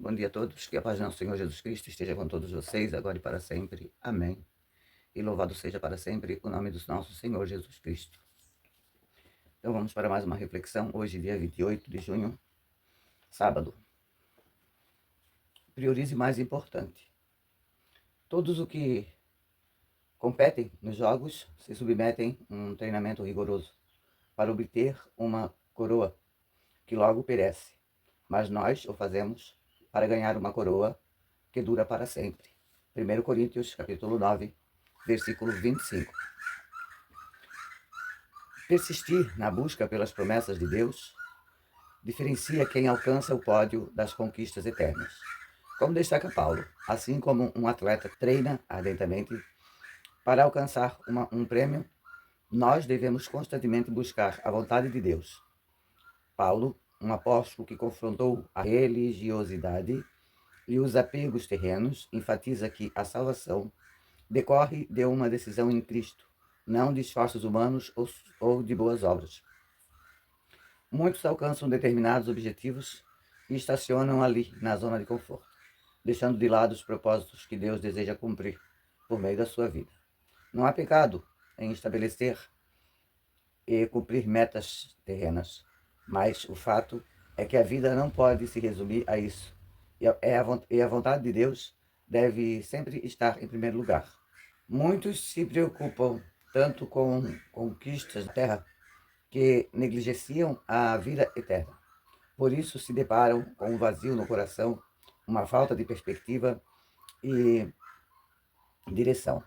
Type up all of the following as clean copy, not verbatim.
Bom dia a todos, que a paz do nosso Senhor Jesus Cristo esteja com todos vocês, agora e para sempre. Amém. E louvado seja para sempre o nome do nosso Senhor Jesus Cristo. Então vamos para mais uma reflexão, hoje dia 28 de junho, sábado. Priorize mais importante. Todos os que competem nos jogos se submetem a um treinamento rigoroso para obter uma coroa que logo perece, mas nós o fazemos para ganhar uma coroa que dura para sempre. 1 Coríntios, capítulo 9, versículo 25. Persistir na busca pelas promessas de Deus diferencia quem alcança o pódio das conquistas eternas. Como destaca Paulo, assim como um atleta treina ardentemente para alcançar um prêmio, nós devemos constantemente buscar a vontade de Deus. Paulo, um apóstolo que confrontou a religiosidade e os apegos terrenos, enfatiza que a salvação decorre de uma decisão em Cristo, não de esforços humanos ou de boas obras. Muitos alcançam determinados objetivos e estacionam ali, na zona de conforto, deixando de lado os propósitos que Deus deseja cumprir por meio da sua vida. Não há pecado em estabelecer e cumprir metas terrenas, mas o fato é que a vida não pode se resumir a isso, e a vontade de Deus deve sempre estar em primeiro lugar. Muitos se preocupam tanto com conquistas da terra que negligenciam a vida eterna. Por isso se deparam com um vazio no coração, uma falta de perspectiva e direção.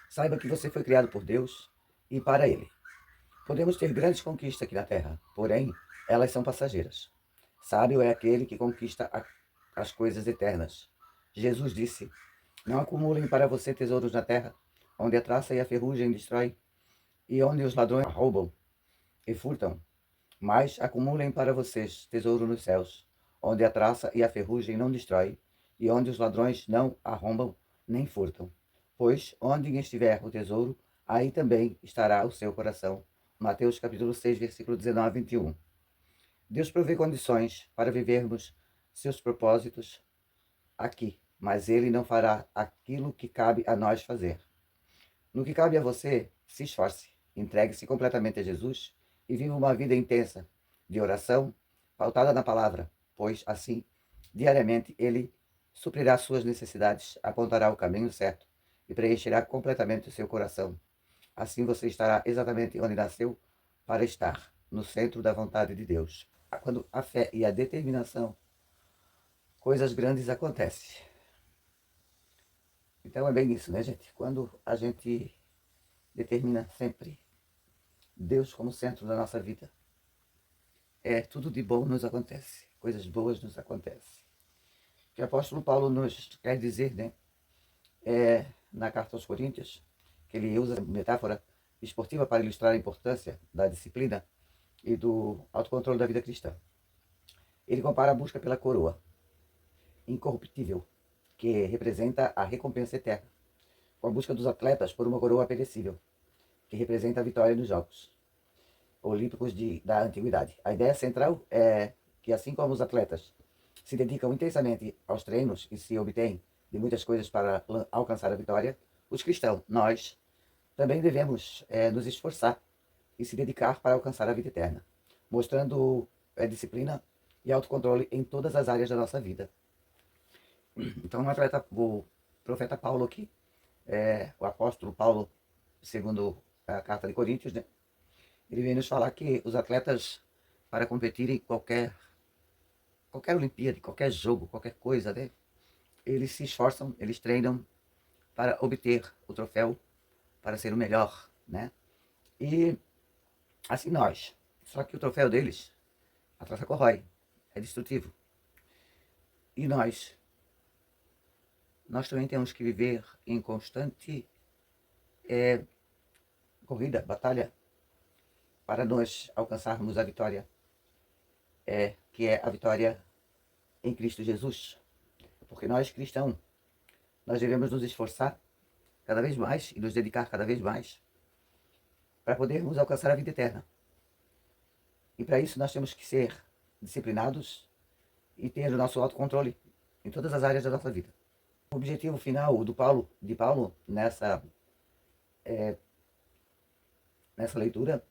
Saiba que você foi criado por Deus e para Ele. Podemos ter grandes conquistas aqui na terra, porém, elas são passageiras. Sábio é aquele que conquista as coisas eternas. Jesus disse: não acumulem para você tesouros na terra, onde a traça e a ferrugem destrói, e onde os ladrões roubam e furtam. Mas acumulem para vocês tesouro nos céus, onde a traça e a ferrugem não destrói, e onde os ladrões não arrombam nem furtam. Pois onde estiver o tesouro, aí também estará o seu coração. Mateus capítulo 6, versículo 19 e 21. Deus provê condições para vivermos seus propósitos aqui, mas Ele não fará aquilo que cabe a nós fazer. No que cabe a você, se esforce, entregue-se completamente a Jesus e viva uma vida intensa de oração, pautada na palavra, pois assim, diariamente, Ele suprirá suas necessidades, apontará o caminho certo e preencherá completamente o seu coração. Assim você estará exatamente onde nasceu para estar, no centro da vontade de Deus. Quando a fé e a determinação, coisas grandes acontecem. Então é bem isso, né, gente? Quando a gente determina sempre Deus como centro da nossa vida, tudo de bom nos acontece, coisas boas nos acontecem. O que o apóstolo Paulo nos quer dizer, né, na carta aos Coríntios, que ele usa a metáfora esportiva para ilustrar a importância da disciplina e do autocontrole da vida cristã. Ele compara a busca pela coroa incorruptível, que representa a recompensa eterna, com a busca dos atletas por uma coroa perecível, que representa a vitória nos Jogos Olímpicos da Antiguidade. A ideia central é que, assim como os atletas se dedicam intensamente aos treinos e se obtêm de muitas coisas para alcançar a vitória, os cristãos, nós, também devemos nos esforçar e se dedicar para alcançar a vida eterna, mostrando disciplina e autocontrole em todas as áreas da nossa vida. Então, o profeta Paulo aqui, o apóstolo Paulo, segundo a carta de Coríntios, né, ele vem nos falar que os atletas, para competirem em qualquer Olimpíada, qualquer jogo, qualquer coisa, né, eles se esforçam, eles treinam para obter o troféu, para ser o melhor, né? E assim nós. Só que o troféu deles, a traça corrói, é destrutivo. E nós também temos que viver em constante corrida, batalha, para nós alcançarmos a vitória, que é a vitória em Cristo Jesus. Porque nós, cristãos, nós devemos nos esforçar cada vez mais e nos dedicar cada vez mais para podermos alcançar a vida eterna. E para isso nós temos que ser disciplinados e ter o nosso autocontrole em todas as áreas da nossa vida. O objetivo final de Paulo nessa leitura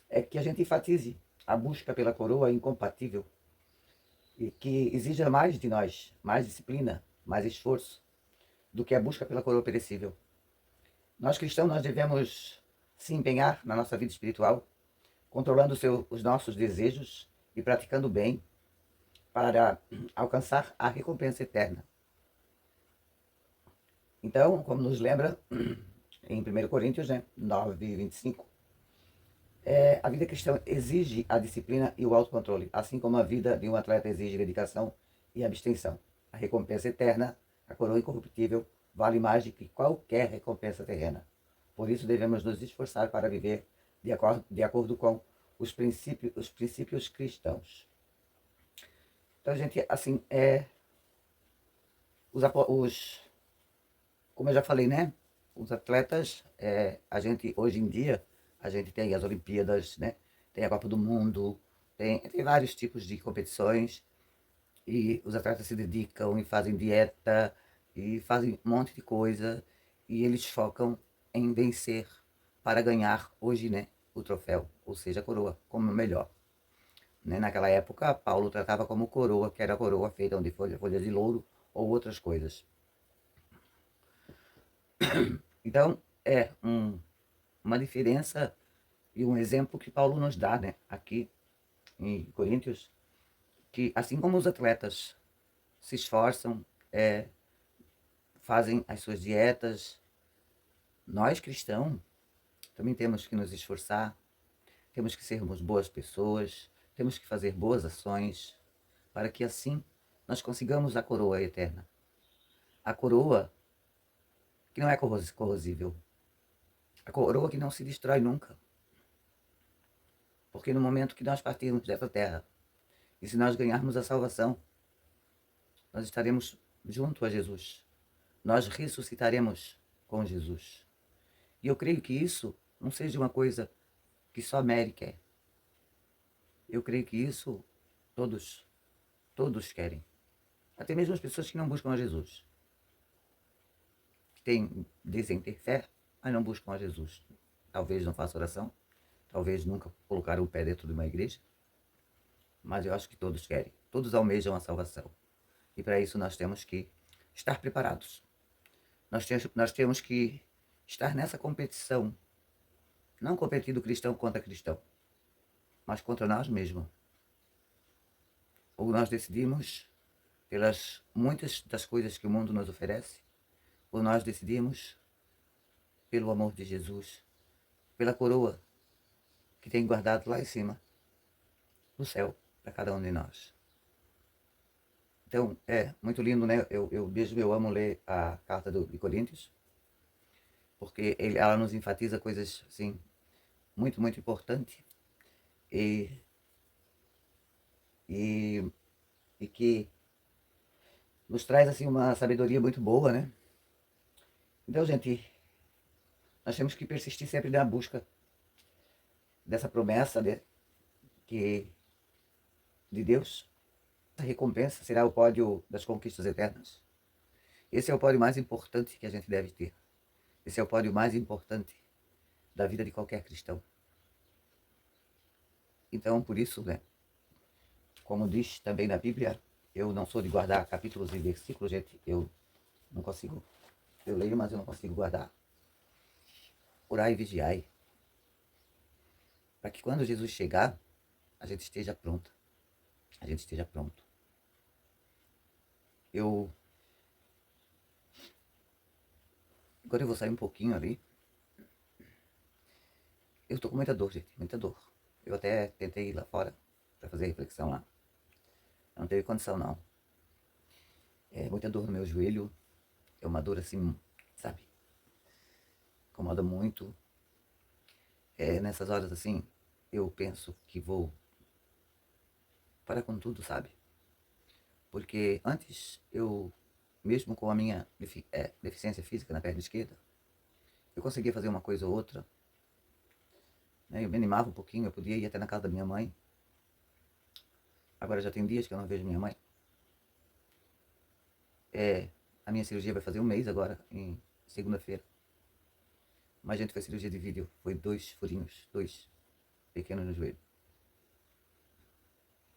é que a gente enfatize a busca pela coroa incompatível e que exija mais de nós, mais disciplina, mais esforço do que a busca pela coroa perecível. Nós cristãos, nós devemos se empenhar na nossa vida espiritual, controlando os nossos desejos e praticando o bem para alcançar a recompensa eterna. Então, como nos lembra em 1 Coríntios 9, 25, a vida cristã exige a disciplina e o autocontrole, assim como a vida de um atleta exige dedicação e abstenção. A recompensa eterna, a coroa incorruptível, vale mais do que qualquer recompensa terrena. Por isso devemos nos esforçar para viver de acordo com os princípios cristãos. Então, gente, assim, como eu já falei, né? Os atletas, a gente, hoje em dia, a gente tem as Olimpíadas, né? Tem a Copa do Mundo, tem vários tipos de competições e os atletas se dedicam e fazem dieta e fazem um monte de coisa e eles focam em vencer para ganhar hoje, né? O troféu, ou seja, a coroa, como melhor. Né? Naquela época, Paulo tratava como coroa, que era a coroa feita de folha de louro ou outras coisas. Então, uma diferença e um exemplo que Paulo nos dá, né, aqui em Coríntios, que assim como os atletas se esforçam, fazem as suas dietas, nós cristãos também temos que nos esforçar, temos que sermos boas pessoas, temos que fazer boas ações, para que assim nós consigamos a coroa eterna. A coroa que não é corrosível, a coroa que não se destrói nunca. Porque no momento que nós partirmos dessa terra, e se nós ganharmos a salvação, nós estaremos junto a Jesus. Nós ressuscitaremos com Jesus. E eu creio que isso não seja uma coisa que só Mary quer. Eu creio que isso todos querem. Até mesmo as pessoas que não buscam a Jesus. Que dizem ter fé, mas não buscam a Jesus. Talvez não façam oração, talvez nunca colocaram o pé dentro de uma igreja, mas eu acho que todos querem. Todos almejam a salvação. E para isso nós temos que estar preparados. Nós temos que estar nessa competição. Não competindo cristão contra cristão, mas contra nós mesmos. Ou nós decidimos pelas muitas das coisas que o mundo nos oferece, ou nós decidimos pelo amor de Jesus, pela coroa que tem guardado lá em cima, no céu, para cada um de nós. Então, é muito lindo, né? Eu amo ler a carta de Coríntios, porque ela nos enfatiza coisas, assim, muito, muito importantes e, e, e que nos traz, assim, uma sabedoria muito boa, né? Então, gente, nós temos que persistir sempre na busca dessa promessa de Deus. A recompensa será o pódio das conquistas eternas. Esse é o pódio mais importante que a gente deve ter. Esse é o pódio mais importante da vida de qualquer cristão. Então, por isso, né, como diz também na Bíblia, eu não sou de guardar capítulos e versículos, gente. Eu não consigo. Eu leio, mas eu não consigo guardar. Orai e vigiai. Para que quando Jesus chegar, a gente esteja pronto. A gente esteja pronto. Agora eu vou sair um pouquinho ali. Eu tô com muita dor, gente. Muita dor. Eu até tentei ir lá fora para fazer reflexão lá. Não teve condição, não. É muita dor no meu joelho. É uma dor assim, sabe? Incomoda muito. Nessas horas assim, eu penso que vou parar com tudo, sabe? Porque antes mesmo com a minha deficiência física na perna esquerda, eu conseguia fazer uma coisa ou outra. Né? Eu me animava um pouquinho, eu podia ir até na casa da minha mãe. Agora já tem dias que eu não vejo minha mãe. A minha cirurgia vai fazer um mês agora, em segunda-feira. Mas, gente, foi cirurgia de vídeo. Foi 2 furinhos, 2 pequenos no joelho.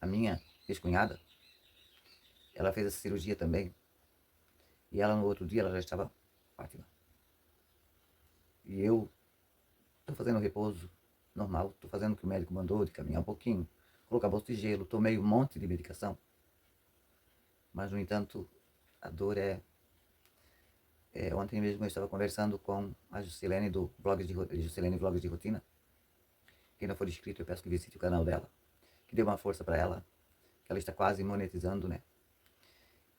A minha ex-cunhada, ela fez essa cirurgia também. E ela, no outro dia, ela já estava ótima. E eu tô fazendo repouso normal. Tô fazendo o que o médico mandou, de caminhar um pouquinho. Colocar bolsa de gelo. Tomei um monte de medicação. Mas, no entanto, a dor ontem mesmo eu estava conversando com a Juscelene do Juscelene Vlogs de Rotina. Quem não for inscrito, eu peço que visite o canal dela. Que dê uma força para ela, que ela está quase monetizando, né?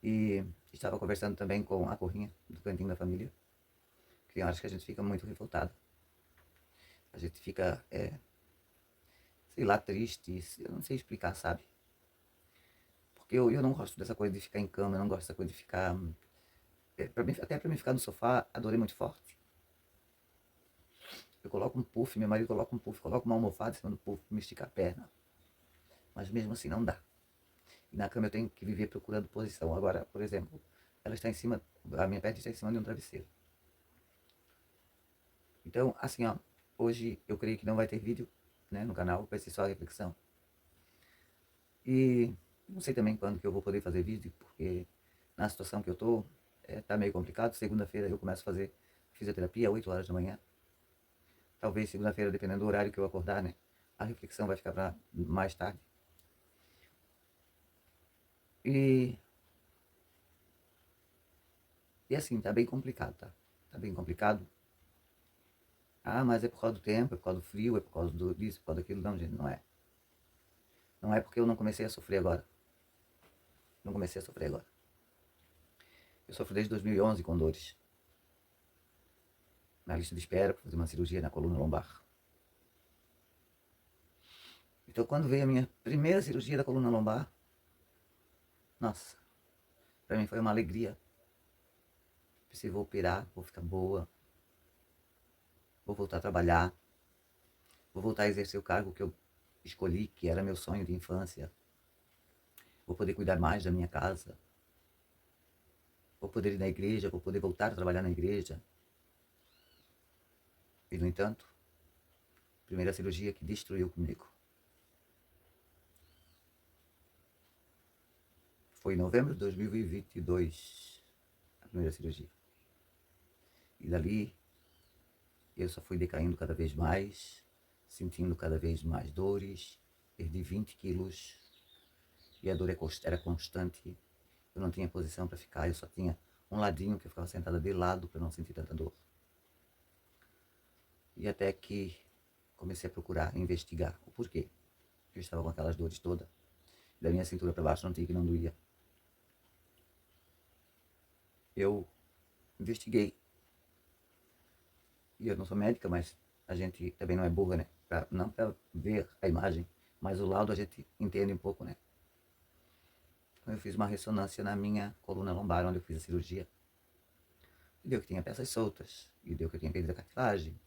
E estava conversando também com a Corrinha, do Cantinho da Família. Que tem horas que a gente fica muito revoltado. A gente fica, sei lá, triste. Eu não sei explicar, sabe? Porque eu não gosto dessa coisa de ficar em cama, eu não gosto dessa coisa de ficar... até pra mim ficar no sofá, a dor é muito forte. Eu coloco um puff, meu marido coloca um puff, coloca uma almofada em cima do puff, me estica a perna. Mas mesmo assim não dá. E na cama eu tenho que viver procurando posição. Agora, por exemplo, ela está em cima, a minha perna está em cima de um travesseiro. Então, assim, ó, hoje eu creio que não vai ter vídeo, né, no canal, vai ser só a reflexão. E não sei também quando que eu vou poder fazer vídeo, porque na situação que eu tô, tá meio complicado. Segunda-feira eu começo a fazer fisioterapia, 8 horas da manhã. Talvez segunda-feira, dependendo do horário que eu acordar, né, a reflexão vai ficar para mais tarde. E assim, tá bem complicado, tá? Tá bem complicado. Ah, mas é por causa do tempo, é por causa do frio, é por causa disso, é por causa daquilo. Não, gente, não é. Não é porque eu não comecei a sofrer agora. Não comecei a sofrer agora. Eu sofro desde 2011 com dores. Na lista de espera para fazer uma cirurgia na coluna lombar. Então, quando veio a minha primeira cirurgia da coluna lombar, nossa, pra mim foi uma alegria. Pensei, vou operar, vou ficar boa, vou voltar a trabalhar, vou voltar a exercer o cargo que eu escolhi, que era meu sonho de infância. Vou poder cuidar mais da minha casa. Vou poder ir na igreja, vou poder voltar a trabalhar na igreja. E, no entanto, primeira cirurgia que destruiu comigo. Foi em novembro de 2022, a primeira cirurgia. E dali, eu só fui decaindo cada vez mais, sentindo cada vez mais dores. Perdi 20 quilos e a dor era constante. Eu não tinha posição para ficar, eu só tinha um ladinho que eu ficava sentada de lado para não sentir tanta dor. E até que comecei a procurar, investigar o porquê. Eu estava com aquelas dores todas. Da minha cintura para baixo não tinha que não doía. Eu investiguei. E eu não sou médica, mas a gente também não é burra, né? Não para ver a imagem, mas o laudo a gente entende um pouco, né? Então eu fiz uma ressonância na minha coluna lombar, onde eu fiz a cirurgia. E deu que tinha peças soltas, e deu que eu tinha perdido a cartilagem.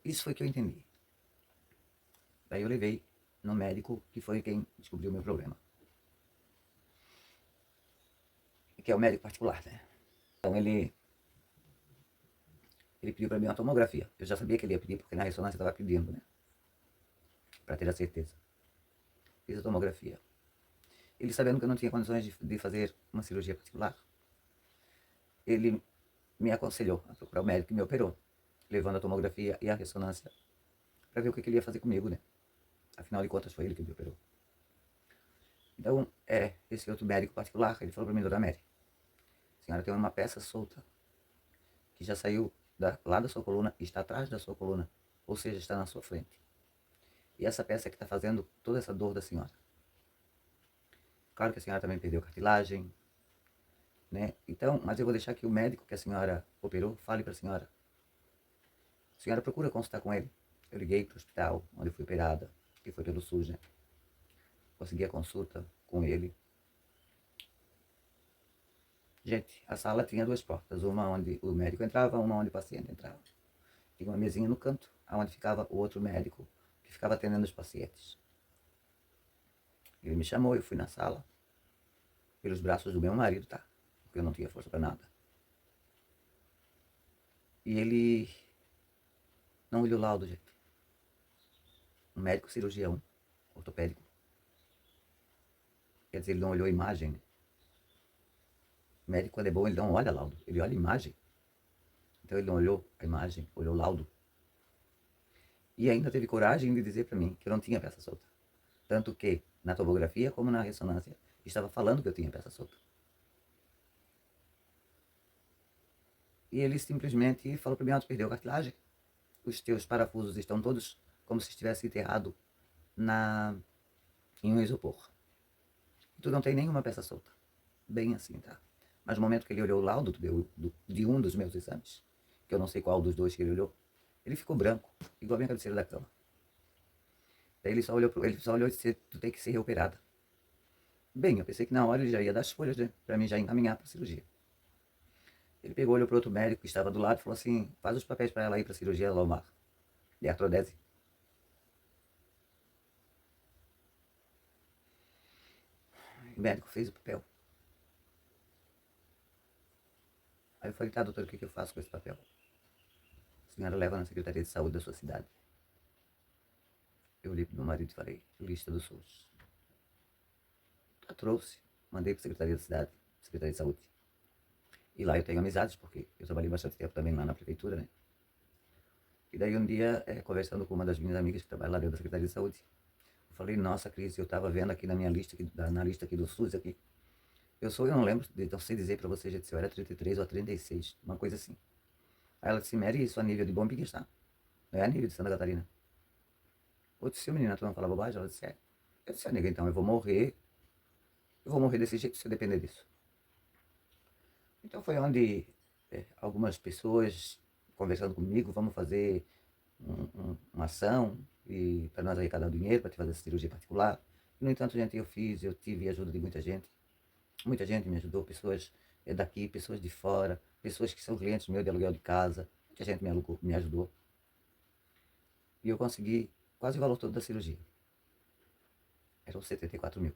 Isso foi que eu entendi. Daí eu levei no médico, que foi quem descobriu o meu problema. Que é o médico particular, né? Então ele pediu para mim uma tomografia. Eu já sabia que ele ia pedir, porque na ressonância estava pedindo, né? Para ter a certeza. Fiz a tomografia. Ele, sabendo que eu não tinha condições de fazer uma cirurgia particular, ele me aconselhou a procurar o médico que me operou, levando a tomografia e a ressonância para ver o que ele ia fazer comigo, né? Afinal de contas, foi ele que me operou. Então, esse outro médico particular, ele falou para mim: Dona Mary, a senhora tem uma peça solta que já saiu lá da sua coluna e está atrás da sua coluna, ou seja, está na sua frente. E essa peça que está fazendo toda essa dor da senhora. Claro que a senhora também perdeu cartilagem, né? Então, mas eu vou deixar que o médico que a senhora operou fale para a senhora. A senhora procura consultar com ele. Eu liguei para o hospital onde eu fui operada, que foi pelo SUS, né? Consegui a consulta com ele. Gente, a sala tinha 2 portas, uma onde o médico entrava, uma onde o paciente entrava. Tinha uma mesinha no canto, onde ficava o outro médico, que ficava atendendo os pacientes. Ele me chamou, eu fui na sala. pelos braços do meu marido, tá? Porque eu não tinha força para nada. E ele não olhou o laudo, gente. Um médico cirurgião ortopédico. Quer dizer, ele não olhou a imagem. O médico, quando é bom, ele não olha laudo, ele olha a imagem. Então ele não olhou a imagem, olhou o laudo. E ainda teve coragem de dizer para mim que eu não tinha peça solta. Tanto que, na tomografia como na ressonância, estava falando que eu tinha peça solta. E ele simplesmente falou para mim: tu perdeu a cartilagem. Os teus parafusos estão todos como se estivesse enterrado em um isopor. Tu não tem nenhuma peça solta. Bem assim, tá? Mas no momento que ele olhou o laudo de um dos meus exames, que eu não sei qual dos dois que ele olhou, ele ficou branco, igual a minha cabeceira da cama. Daí ele só olhou e disse: tu tem que ser reoperada. Bem, eu pensei que na hora ele já ia dar as folhas, né, pra mim já encaminhar pra cirurgia. Ele pegou, olhou pro outro médico que estava do lado e falou assim: faz os papéis para ela ir pra cirurgia lombar de artrodese. O médico fez o papel. Aí eu falei: tá, doutor, o que eu faço com esse papel? A senhora leva na Secretaria de Saúde da sua cidade. Eu olhei pro meu marido e falei: lista do SUS. Eu trouxe, mandei pra Secretaria da Cidade, Secretaria de Saúde. E lá eu tenho amizades, porque eu trabalhei bastante tempo também lá na prefeitura, né? E daí um dia, conversando com uma das minhas amigas que trabalha lá dentro da Secretaria de Saúde, eu falei: nossa, Cris, eu estava vendo aqui na minha lista, na lista aqui do SUS, aqui. Eu não lembro, não sei dizer para você, gente, se eu era 33 ou 36, uma coisa assim. Aí ela disse: Mary, isso a nível de Bombinhas, tá? Não é a nível de Santa Catarina. Eu disse: menina, tu não fala bobagem? Ela disse: é. Eu disse: nega, então eu vou morrer desse jeito se eu depender disso. Então foi onde algumas pessoas conversando comigo: vamos fazer uma ação e para nós arrecadar dinheiro para te fazer essa cirurgia particular. No entanto, gente, eu tive ajuda de muita gente. Muita gente me ajudou, pessoas daqui, pessoas de fora, pessoas que são clientes meus de aluguel de casa. Muita gente me ajudou. E eu consegui quase o valor todo da cirurgia. Eram 74 mil.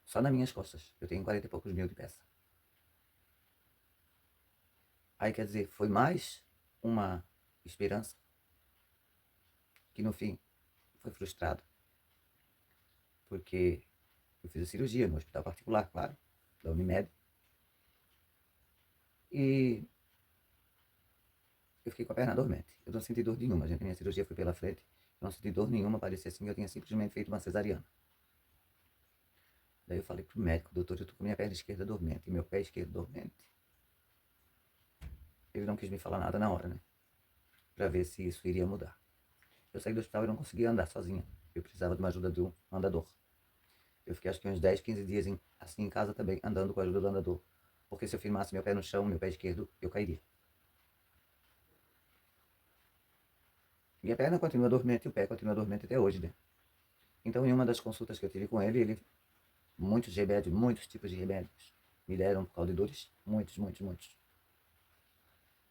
Só nas minhas costas. Eu tenho 40 e poucos mil de peça. Aí quer dizer, foi mais uma esperança que no fim foi frustrada. Porque eu fiz a cirurgia no hospital particular, claro, da Unimed. E eu fiquei com a perna dormente. Eu não senti dor nenhuma, gente. Minha cirurgia foi pela frente. Eu não senti dor nenhuma, parecia assim que eu tinha simplesmente feito uma cesariana. Daí eu falei pro médico: doutor, eu tô com minha perna esquerda dormente e meu pé esquerdo dormente. Ele não quis me falar nada na hora, né? Pra ver se isso iria mudar. Eu saí do hospital e não conseguia andar sozinha. Eu precisava de uma ajuda de um andador. Eu fiquei acho que uns 10, 15 dias assim em casa também, andando com a ajuda do andador. Porque se eu firmasse meu pé no chão, meu pé esquerdo, eu cairia. E a perna continua dormente e o pé continua dormente até hoje, né? Então, em uma das consultas que eu tive com ele, muitos remédios, muitos tipos de remédios me deram por causa de dores. Muitos, muitos, muitos.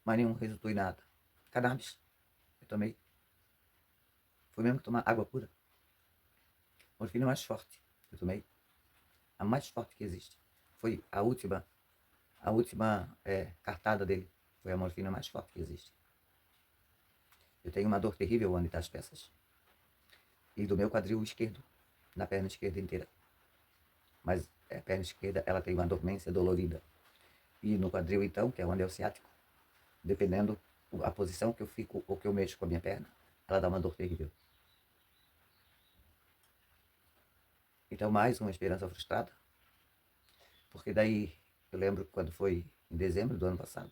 Mas nenhum resultou em nada. Cannabis, eu tomei. Foi mesmo que tomar água pura. Morfina mais forte, eu tomei. A mais forte que existe. Foi a última cartada dele. Foi a morfina mais forte que existe. Eu tenho uma dor terrível onde está as peças. E do meu quadril esquerdo, na perna esquerda inteira. Mas a perna esquerda, ela tem uma dormência dolorida. E no quadril, então, que é onde é o ciático, dependendo a posição que eu fico ou que eu mexo com a minha perna, ela dá uma dor terrível. Então, mais uma esperança frustrada. Porque daí, eu lembro quando foi em dezembro do ano passado,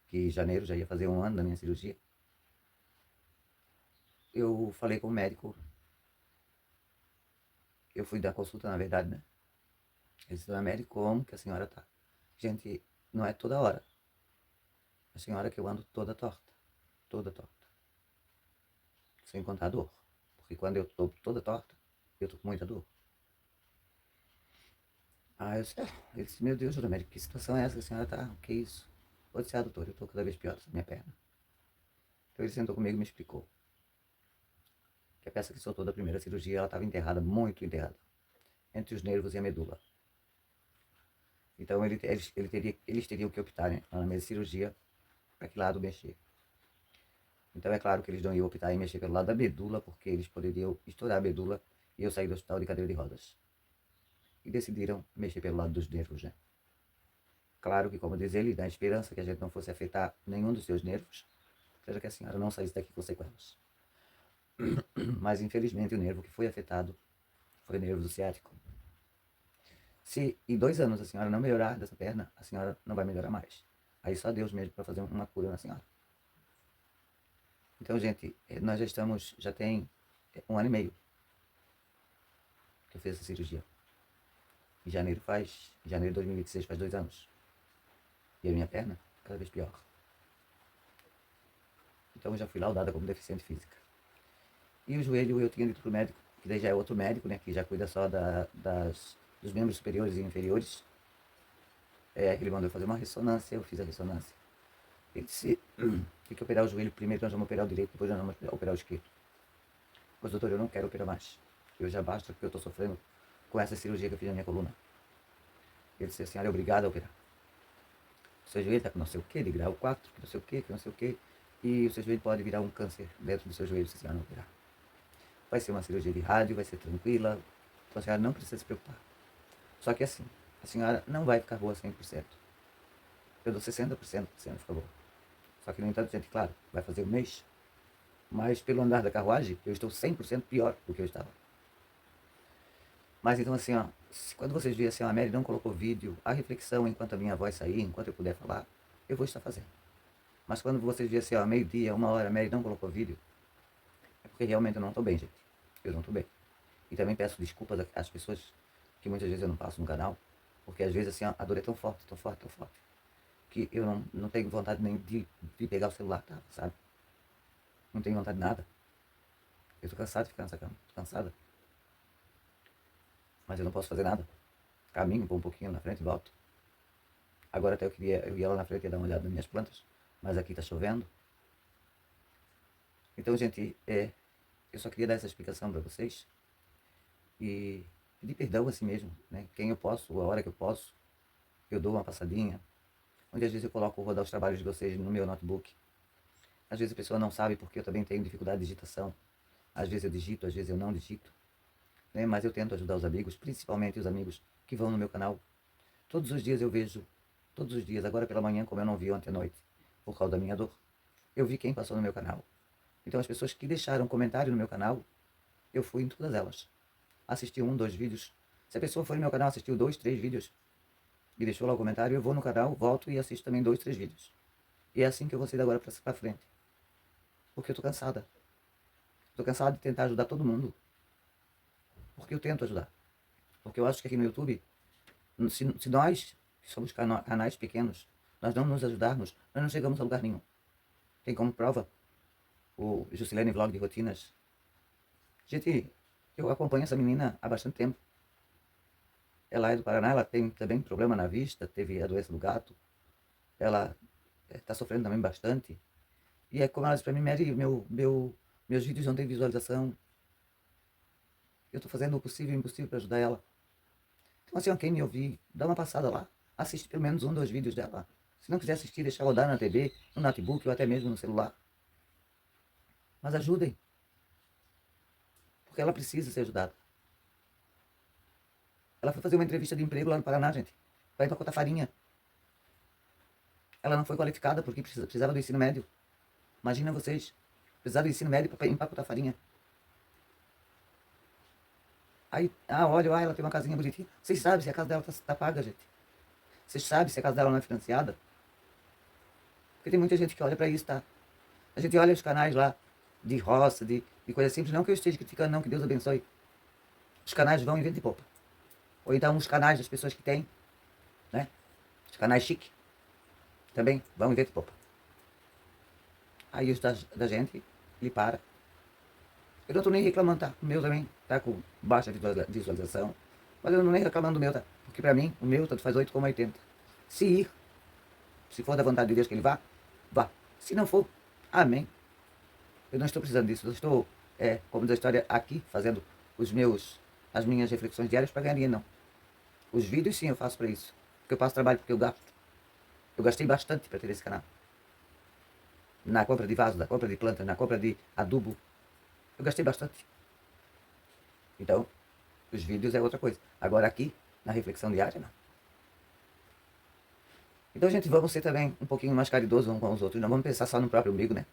que em janeiro já ia fazer um ano da minha cirurgia, eu falei com o médico. Eu fui dar consulta, na verdade, né? Ele disse: dona Mary, como que a senhora tá? Gente, não é toda hora. A senhora que eu ando toda torta. Toda torta. Sem contar a dor. Porque quando eu tô toda torta, eu tô com muita dor. Aí eu disse: ele disse: meu Deus, dona Mary, que situação é essa que a senhora tá? O que é isso? Eu disse: doutor, eu tô cada vez pior essa minha perna. Então ele sentou comigo e me explicou que a peça que soltou da primeira cirurgia, ela estava enterrada, muito enterrada, entre os nervos e a medula. Então eles teriam que optar, né, na mesa de cirurgia, para que lado mexer. Então é claro que eles não iam optar em mexer pelo lado da medula, porque eles poderiam estourar a medula e eu sair do hospital de cadeira de rodas. E decidiram mexer pelo lado dos nervos, né? Claro que, como diz ele, na esperança que a gente não fosse afetar nenhum dos seus nervos, seja que a senhora não saísse daqui com sequelas. Mas infelizmente o nervo que foi afetado foi o nervo do ciático. Se em 2 anos a senhora não melhorar dessa perna, a senhora não vai melhorar mais. Aí só Deus mesmo para fazer uma cura na senhora. Então, gente, nós já tem 1 ano e meio que eu fiz essa cirurgia. Em janeiro de 2026 faz 2 anos. E a minha perna, cada vez pior. Então eu já fui laudada como deficiente física. E o joelho eu tinha dito pro médico, que daí já é outro médico, né, que já cuida só dos membros superiores e inferiores. Ele mandou fazer uma ressonância, eu fiz a ressonância. Ele disse, tem que operar o joelho primeiro, nós vamos operar o direito, depois nós vamos operar o esquerdo. Pois doutor, eu não quero operar mais. Eu já basta porque eu estou sofrendo com essa cirurgia que eu fiz na minha coluna. Ele disse, a senhora é obrigada a operar. O seu joelho está com não sei o que, de grau 4, que não sei o que, que não sei o que. E o seu joelho pode virar um câncer dentro do seu joelho se a senhora não operar. Vai ser uma cirurgia de rádio, vai ser tranquila. Então a senhora não precisa se preocupar. Só que assim, a senhora não vai ficar boa 100%. Eu dou 60% que a senhora fica boa. Só que, no entanto, gente, claro, vai fazer 1 mês. Mas pelo andar da carruagem, eu estou 100% pior do que eu estava. Mas então assim, ó, quando vocês virem assim, a Mary não colocou vídeo, a reflexão enquanto a minha voz sair, enquanto eu puder falar, eu vou estar fazendo. Mas quando vocês virem assim, ó, meio-dia, 1 hora, a Mary não colocou vídeo, é porque realmente eu não estou bem, gente. Eu não estou bem. E também peço desculpas às pessoas que muitas vezes eu não passo no canal, porque às vezes assim, a dor é tão forte, tão forte, tão forte, que eu não tenho vontade nem de pegar o celular, tá? Sabe? Não tenho vontade de nada. Eu estou cansado de ficar nessa cama, tô cansada. Mas eu não posso fazer nada. Caminho um pouquinho na frente e volto. Agora até eu ia lá na frente e dar uma olhada nas minhas plantas, mas aqui tá chovendo. Então, gente, eu só queria dar essa explicação para vocês e pedir perdão assim mesmo, né? Quem eu posso, a hora que eu posso, eu dou uma passadinha. Muitas vezes eu coloco rodar os trabalhos de vocês no meu notebook. Às vezes a pessoa não sabe porque eu também tenho dificuldade de digitação. Às vezes eu digito, às vezes eu não digito. Né? Mas eu tento ajudar os amigos, principalmente os amigos que vão no meu canal. Todos os dias eu vejo, todos os dias, agora pela manhã, como eu não vi ontem à noite, por causa da minha dor, eu vi quem passou no meu canal. Então as pessoas que deixaram comentário no meu canal, eu fui em todas elas. Assisti 1, 2 vídeos. Se a pessoa foi no meu canal, assistiu 2, 3 vídeos e deixou lá o comentário, eu vou no canal, volto e assisto também 2, 3 vídeos. E é assim que eu vou sair agora pra frente. Porque eu tô cansada. Tô cansada de tentar ajudar todo mundo. Porque eu tento ajudar. Porque eu acho que aqui no YouTube, se nós, que somos canais pequenos, nós não nos ajudarmos, nós não chegamos a lugar nenhum. Tem como prova o Juscelene Vlog de Rotinas. Gente, eu acompanho essa menina há bastante tempo. Ela é do Paraná, ela tem também problema na vista, teve a doença do gato. Ela está sofrendo também bastante. E é como ela disse pra mim, Mary, meus vídeos não têm visualização. Eu estou fazendo o possível e o impossível para ajudar ela. Então assim, ó, quem me ouvir, dá uma passada lá. Assiste pelo menos 1, 2 vídeos dela. Se não quiser assistir, deixa rodar na TV, no notebook ou até mesmo no celular. Mas ajudem. Porque ela precisa ser ajudada. Ela foi fazer uma entrevista de emprego lá no Paraná, gente. Para empacotar farinha. Ela não foi qualificada porque precisava do ensino médio. Imagina vocês. Precisava do ensino médio para empacotar farinha. Aí, olha, ela tem uma casinha bonitinha. Vocês sabem se a casa dela tá paga, gente? Vocês sabem se a casa dela não é financiada? Porque tem muita gente que olha para isso, tá? A gente olha os canais lá de roça, de coisa simples. Não que eu esteja criticando, não, que Deus abençoe. Os canais vão em vento e popa. Ou então os canais das pessoas que têm, né? Os canais chique também vão em vento e popa. Aí os da gente, ele para. Eu não tô nem reclamando, tá? O meu também tá com baixa visualização. Mas eu não tô nem reclamando do meu, tá? Porque pra mim, o meu tanto faz 8,80. Se ir, se for da vontade de Deus que ele vá, vá. Se não for, amém. Eu não estou precisando disso. Eu estou, como diz a história, aqui fazendo as minhas reflexões diárias para ganhar dinheiro, não. Os vídeos sim eu faço para isso. porque eu passo trabalho, porque eu gasto. Eu gastei bastante para ter esse canal. Na compra de vaso, na compra de plantas, na compra de adubo. Eu gastei bastante. Então, os vídeos é outra coisa. Agora aqui, na reflexão diária, não. Então, gente, vamos ser também um pouquinho mais caridosos uns com os outros. Não vamos pensar só no próprio umbigo, né?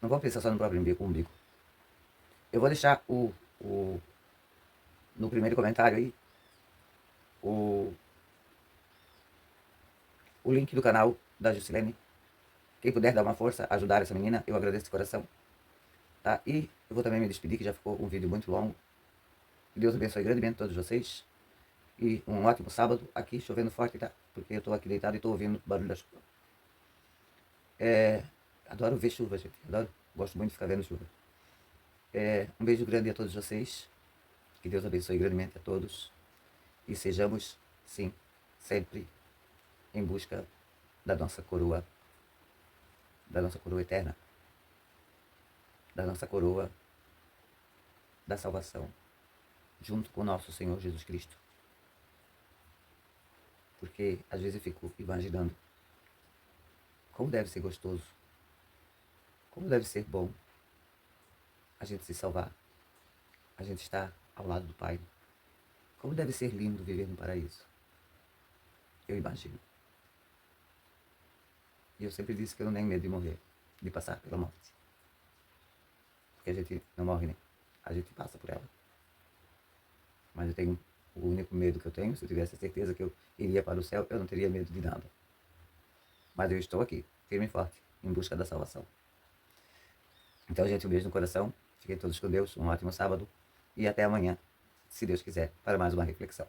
Não vamos pensar só no próprio umbigo. Eu vou deixar no primeiro comentário aí o link do canal da Juscelene. Quem puder dar uma força, ajudar essa menina, eu agradeço de coração. Tá? E eu vou também me despedir, que já ficou um vídeo muito longo. Que Deus abençoe grandemente todos vocês. E um ótimo sábado. Aqui chovendo forte, tá? Porque eu tô aqui deitado e tô ouvindo o barulho da chuva. Adoro ver chuva, gente. Adoro. Gosto muito de ficar vendo chuva. Um beijo grande a todos vocês. Que Deus abençoe grandemente a todos. E sejamos, sim, sempre em busca da nossa coroa eterna, da nossa coroa da salvação, junto com o nosso Senhor Jesus Cristo. Porque às vezes eu fico imaginando como deve ser gostoso, como deve ser bom a gente se salvar, a gente estar ao lado do Pai. Como deve ser lindo viver no paraíso. Eu imagino. E eu sempre disse que eu não tenho medo de morrer, de passar pela morte. Porque a gente não morre, né? A gente passa por ela. Mas eu tenho, o único medo que eu tenho, se eu tivesse a certeza que eu iria para o céu, eu não teria medo de nada. Mas eu estou aqui, firme e forte, em busca da salvação. Então, gente, um beijo no coração. Fiquem todos com Deus, um ótimo sábado. E até amanhã, se Deus quiser, para mais uma reflexão.